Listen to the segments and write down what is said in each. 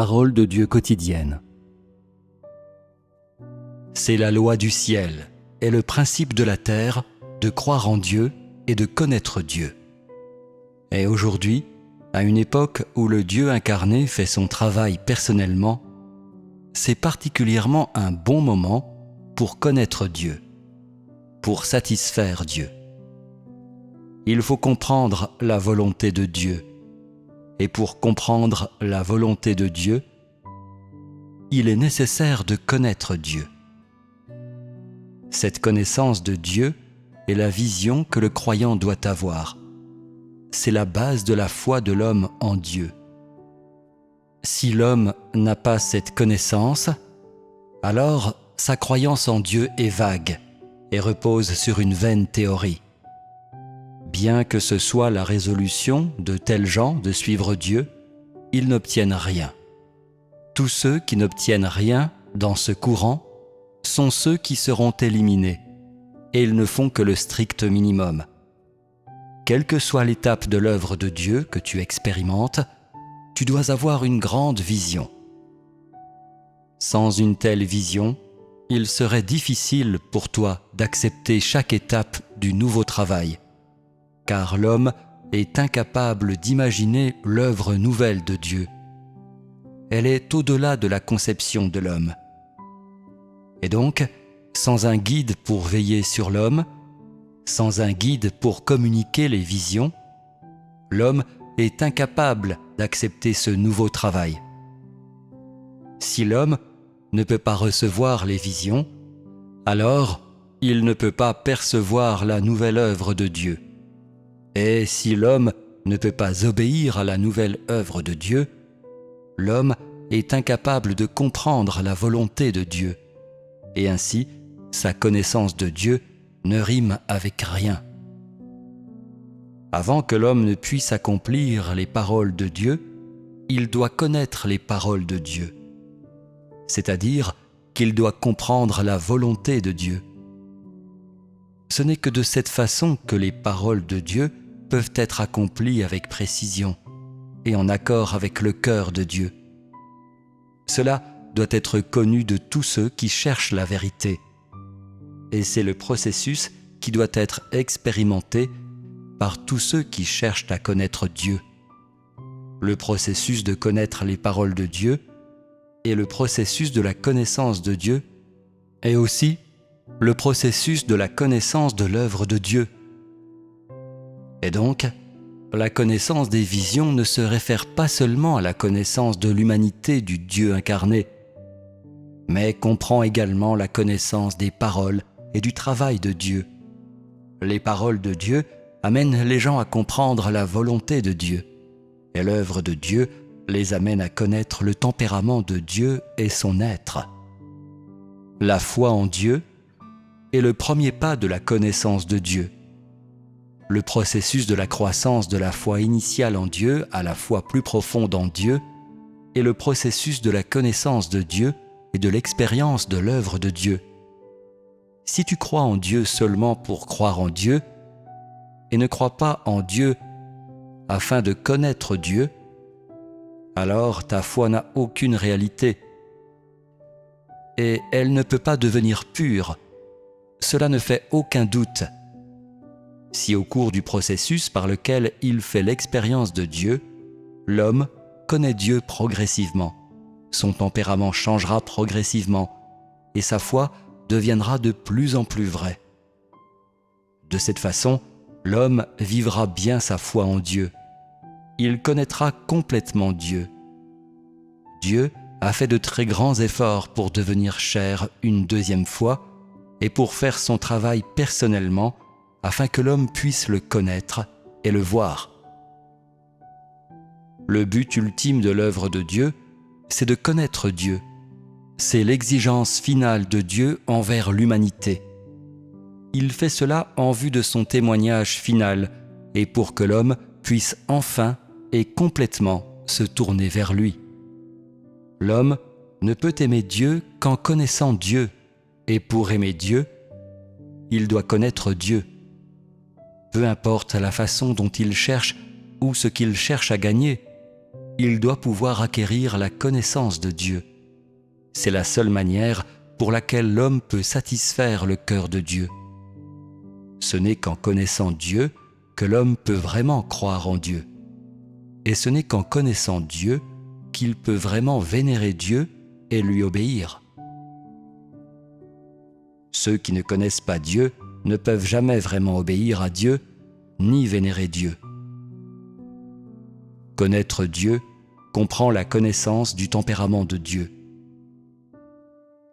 Parole de Dieu quotidienne. C'est la loi du ciel et le principe de la terre de croire en Dieu et de connaître Dieu. Et aujourd'hui, à une époque où le Dieu incarné fait son travail personnellement, c'est particulièrement un bon moment pour connaître Dieu, pour satisfaire Dieu. Il faut comprendre la volonté de Dieu. Et pour comprendre la volonté de Dieu, il est nécessaire de connaître Dieu. Cette connaissance de Dieu est la vision que le croyant doit avoir. C'est la base de la foi de l'homme en Dieu. Si l'homme n'a pas cette connaissance, alors sa croyance en Dieu est vague et repose sur une vaine théorie. Bien que ce soit la résolution de tels gens de suivre Dieu, ils n'obtiennent rien. Tous ceux qui n'obtiennent rien dans ce courant sont ceux qui seront éliminés, et ils ne font que le strict minimum. Quelle que soit l'étape de l'œuvre de Dieu que tu expérimentes, tu dois avoir une grande vision. Sans une telle vision, il serait difficile pour toi d'accepter chaque étape du nouveau travail, car l'homme est incapable d'imaginer l'œuvre nouvelle de Dieu. Elle est au-delà de la conception de l'homme. Et donc, sans un guide pour veiller sur l'homme, sans un guide pour communiquer les visions, l'homme est incapable d'accepter ce nouveau travail. Si l'homme ne peut pas recevoir les visions, alors il ne peut pas percevoir la nouvelle œuvre de Dieu. Et si l'homme ne peut pas obéir à la nouvelle œuvre de Dieu, l'homme est incapable de comprendre la volonté de Dieu, et ainsi sa connaissance de Dieu ne rime avec rien. Avant que l'homme ne puisse accomplir les paroles de Dieu, il doit connaître les paroles de Dieu, c'est-à-dire qu'il doit comprendre la volonté de Dieu. Ce n'est que de cette façon que les paroles de Dieu peuvent être accomplies avec précision et en accord avec le cœur de Dieu. Cela doit être connu de tous ceux qui cherchent la vérité, et c'est le processus qui doit être expérimenté par tous ceux qui cherchent à connaître Dieu. Le processus de connaître les paroles de Dieu et le processus de la connaissance de Dieu est aussi le processus de la connaissance de l'œuvre de Dieu. Et donc, la connaissance des visions ne se réfère pas seulement à la connaissance de l'humanité du Dieu incarné, mais comprend également la connaissance des paroles et du travail de Dieu. Les paroles de Dieu amènent les gens à comprendre la volonté de Dieu, et l'œuvre de Dieu les amène à connaître le tempérament de Dieu et son être. La foi en Dieu est le premier pas de la connaissance de Dieu. Le processus de la croissance de la foi initiale en Dieu à la foi plus profonde en Dieu est le processus de la connaissance de Dieu et de l'expérience de l'œuvre de Dieu. Si tu crois en Dieu seulement pour croire en Dieu et ne crois pas en Dieu afin de connaître Dieu, alors ta foi n'a aucune réalité et elle ne peut pas devenir pure. Cela ne fait aucun doute. Si au cours du processus par lequel il fait l'expérience de Dieu, l'homme connaît Dieu progressivement, son tempérament changera progressivement et sa foi deviendra de plus en plus vraie. De cette façon, l'homme vivra bien sa foi en Dieu. Il connaîtra complètement Dieu. Dieu a fait de très grands efforts pour devenir chair une deuxième fois et pour faire son travail personnellement afin que l'homme puisse le connaître et le voir. Le but ultime de l'œuvre de Dieu, c'est de connaître Dieu. C'est l'exigence finale de Dieu envers l'humanité. Il fait cela en vue de son témoignage final et pour que l'homme puisse enfin et complètement se tourner vers lui. L'homme ne peut aimer Dieu qu'en connaissant Dieu, et pour aimer Dieu, il doit connaître Dieu. Peu importe la façon dont il cherche ou ce qu'il cherche à gagner, il doit pouvoir acquérir la connaissance de Dieu. C'est la seule manière pour laquelle l'homme peut satisfaire le cœur de Dieu. Ce n'est qu'en connaissant Dieu que l'homme peut vraiment croire en Dieu. Et ce n'est qu'en connaissant Dieu qu'il peut vraiment vénérer Dieu et lui obéir. Ceux qui ne connaissent pas Dieu ne peuvent jamais vraiment obéir à Dieu ni vénérer Dieu. Connaître Dieu comprend la connaissance du tempérament de Dieu,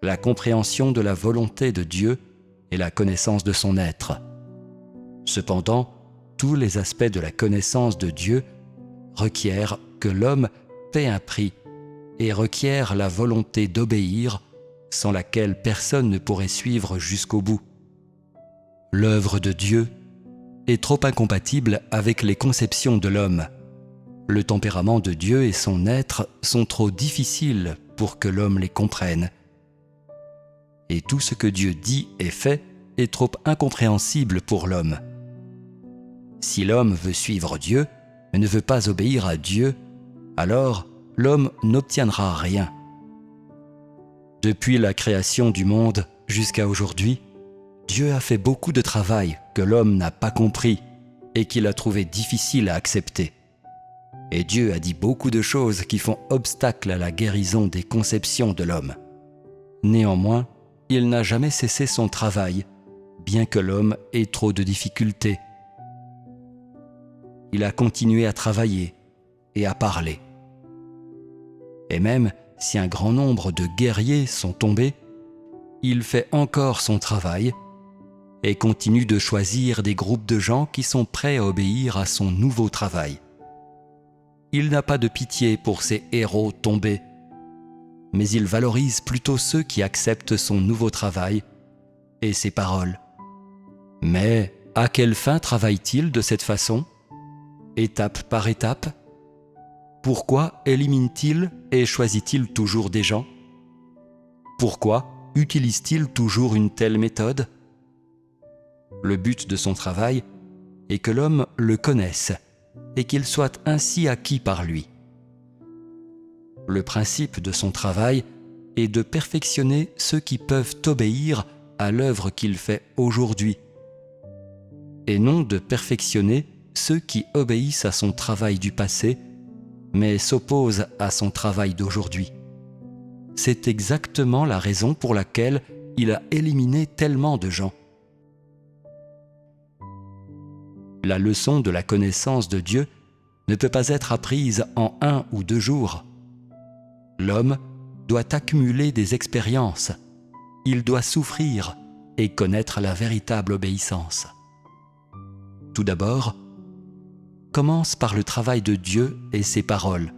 la compréhension de la volonté de Dieu et la connaissance de son être. Cependant, tous les aspects de la connaissance de Dieu requièrent que l'homme paie un prix et requièrent la volonté d'obéir sans laquelle personne ne pourrait suivre jusqu'au bout. L'œuvre de Dieu est trop incompatible avec les conceptions de l'homme. Le tempérament de Dieu et son être sont trop difficiles pour que l'homme les comprenne. Et tout ce que Dieu dit et fait est trop incompréhensible pour l'homme. Si l'homme veut suivre Dieu, mais ne veut pas obéir à Dieu, alors l'homme n'obtiendra rien. Depuis la création du monde jusqu'à aujourd'hui, Dieu a fait beaucoup de travail que l'homme n'a pas compris et qu'il a trouvé difficile à accepter. Et Dieu a dit beaucoup de choses qui font obstacle à la guérison des conceptions de l'homme. Néanmoins, il n'a jamais cessé son travail, bien que l'homme ait trop de difficultés. Il a continué à travailler et à parler. Et même si un grand nombre de guerriers sont tombés, il fait encore son travail et continue de choisir des groupes de gens qui sont prêts à obéir à son nouveau travail. Il n'a pas de pitié pour ces héros tombés, mais il valorise plutôt ceux qui acceptent son nouveau travail et ses paroles. Mais à quelle fin travaille-t-il de cette façon, étape par étape? Pourquoi élimine-t-il et choisit-il toujours des gens? Pourquoi utilise-t-il toujours une telle méthode? Le but de son travail est que l'homme le connaisse et qu'il soit ainsi acquis par lui. Le principe de son travail est de perfectionner ceux qui peuvent obéir à l'œuvre qu'il fait aujourd'hui, et non de perfectionner ceux qui obéissent à son travail du passé, mais s'opposent à son travail d'aujourd'hui. C'est exactement la raison pour laquelle il a éliminé tellement de gens. La leçon de la connaissance de Dieu ne peut pas être apprise en 1 ou 2 jours. L'homme doit accumuler des expériences, il doit souffrir et connaître la véritable obéissance. Tout d'abord, commence par le travail de Dieu et ses paroles.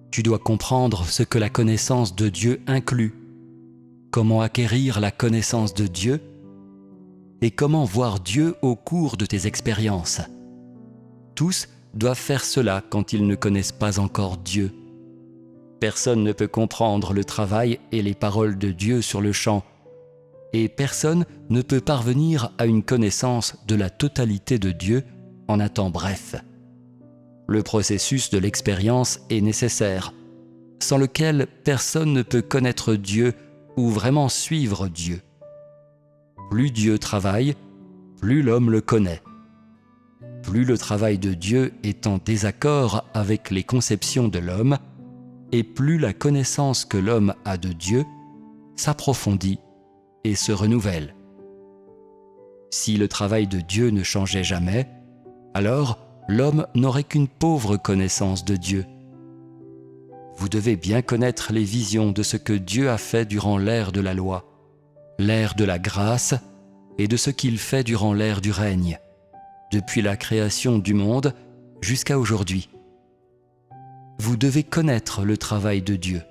Tu dois comprendre ce que la connaissance de Dieu inclut, comment acquérir la connaissance de Dieu et comment voir Dieu au cours de tes expériences. Tous doivent faire cela quand ils ne connaissent pas encore Dieu. Personne ne peut comprendre le travail et les paroles de Dieu sur le champ, et personne ne peut parvenir à une connaissance de la totalité de Dieu en un temps bref. Le processus de l'expérience est nécessaire, sans lequel personne ne peut connaître Dieu ou vraiment suivre Dieu. Plus Dieu travaille, plus l'homme le connaît. Plus le travail de Dieu est en désaccord avec les conceptions de l'homme, et plus la connaissance que l'homme a de Dieu s'approfondit et se renouvelle. Si le travail de Dieu ne changeait jamais, alors l'homme n'aurait qu'une pauvre connaissance de Dieu. Vous devez bien connaître les visions de ce que Dieu a fait durant l'ère de la loi, l'ère de la grâce et de ce qu'il fait durant l'ère du règne, depuis la création du monde jusqu'à aujourd'hui. Vous devez connaître le travail de Dieu.